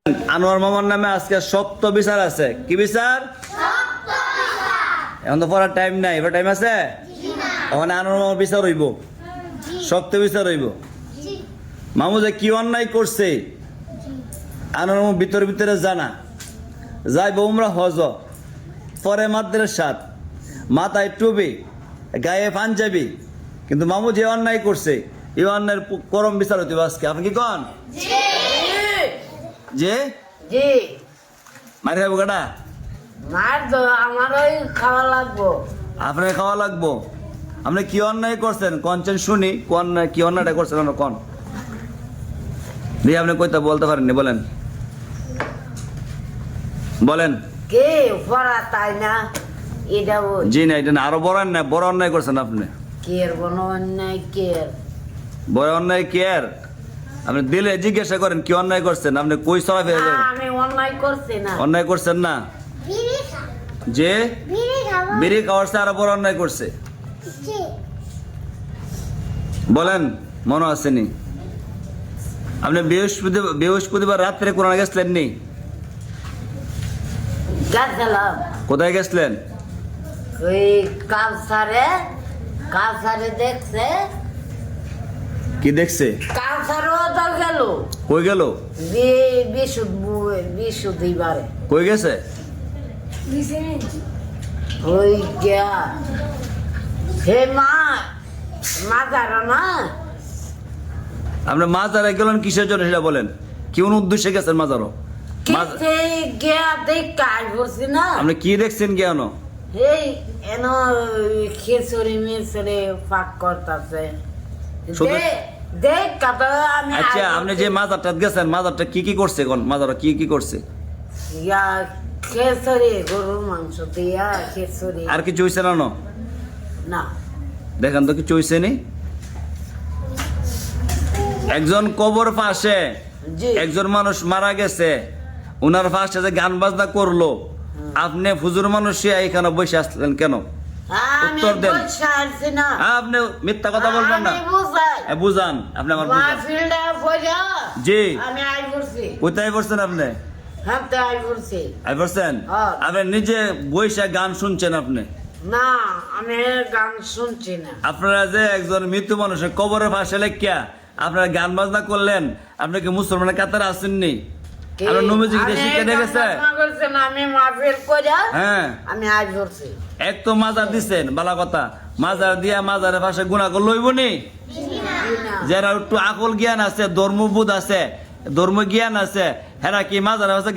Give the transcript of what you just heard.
আনোয়ার মামার নামে আজকে সপ্ত বিচার আছে। কি বিচার? এখন তো পড়ার টাইম নাই, এবার টাইম আছে। ওখানে আনোয়ার মামার বিচার হইব, সপ্ত বিচার হইব। মামু যে কি অন্যায় করছে আনোয়ার মামু ভিতরে ভিতরে জানা যাইব উমরা হজ, পরে মাদ্রাসাত, মাথায় টুপি, গায়ে পাঞ্জাবি, কিন্তু মামু যে অন্যায় করছে এই অন্যায়ের করম বিচার হইতে আজকে। আপনি কি কন? যে জি মারি খাবো কাটা মার তো আমারই খাওয়া লাগবো। আপনার খাওয়া লাগবো। আপনি কি অন্যায় করছেন কনছেন শুনি, কোন কি অন্যায়টা করছেন আমরা কন দিয়ে আপনি কইতা বলতে পারেননি, বলেন বলেন। কে পড়া তাই না এটা জি না, এটা না, আরো বড় অন্যায়, বড় অন্যায় করছেন আপনি। কের কোনো অন্যায় কের বড় অন্যায় কি আর আপনি দিলে জিজ্ঞাসা করেন কি অন্যায় করছেন, আপনি কই চলা ফেলে যাবেন। আমি অন্যায় করছি না। অন্যায় করছেন না, যে বিড়ি খাওয়াচ্ছে আরো বড় অন্যায় করছে। বলেন মনে আসেনি? আপনি বৃহস্পতিবার রাত্রে কোরআন গেছিলেন নি? গেছিলাম কোথায় গেছিলেন? ওই কালসারে দেখছে। কি দেখছে? কালসারও তো গেল। কই গেল? বৃহস্পতিবারে কই গেছে? ওই গিয়া হে মাজার না। আপনি মাজারে গেলেন কিসের জন্য সেটা বলেন, কোন উদ্দেশ্যে গেছেন মাজারও? কিসে গিয়া দেখ কাজ করছি না। আপনি কি দেখছেন কেন? এই এন খিচুড়ি মিচুড়ি পাক করতেছে শুধু- দেখ কত আমি আচ্ছা, আপনি যে মাজারটা গেছেন মাজারটা কি কি করছে কোন মাজারটা কি কি করছে? ইয়া খিচুড়ি গরুর মাংস দিয়া খিচুড়ি। আর কিছু হয়েছে না? না দেখেন তো কিছু হয়েছে নি। একজন কবর পাশে জি একজন মানুষ মারা গেছে, উনার পাশে যে গান বাজনা করলো, আপনি ফুজুর মানুষ এখানে বসে আসলেন কেন? আমি উত্তর দেন। বসে আছি না। আপনি মিথ্যা কথা বলবেন না, আমি বুঝাই বুঝান। আপনি আমার বুঝান। মাহফিলটা কইরা জি আমি আই করছি। কোথায় পড়ছেন আপনি? হ্যাঁ তো আই করছি। আই পড়ছেন? হ্যাঁ। আপনি নিজে বইসা গান শুনছেন আপনি? না আমি গান শুনছি না। আপনারা যে একজন মৃত্যু মানুষের কবরের পাশে লেখিয়া আপনারা গান বাজনা করলেন, আপনি কি মুসলমানের কাতারে আসেননি? কি? আপনার নবীজি কি আমি শিক্ষা দিয়ে গেছে? গান বাজনা করছি না, আমি মাহফিল কইরা হ্যাঁ, আমি আই করছি। এক তো মাজার দিচ্ছেন, বালা কথা, মাজার দিয়া মাজারের পাশে গুণা করলে হইব নি? যারা একটু আকল জ্ঞান আছে, ধর্মবোধ আছে, ধর্ম জ্ঞান আছে, হেরা কি মাজারের পাশে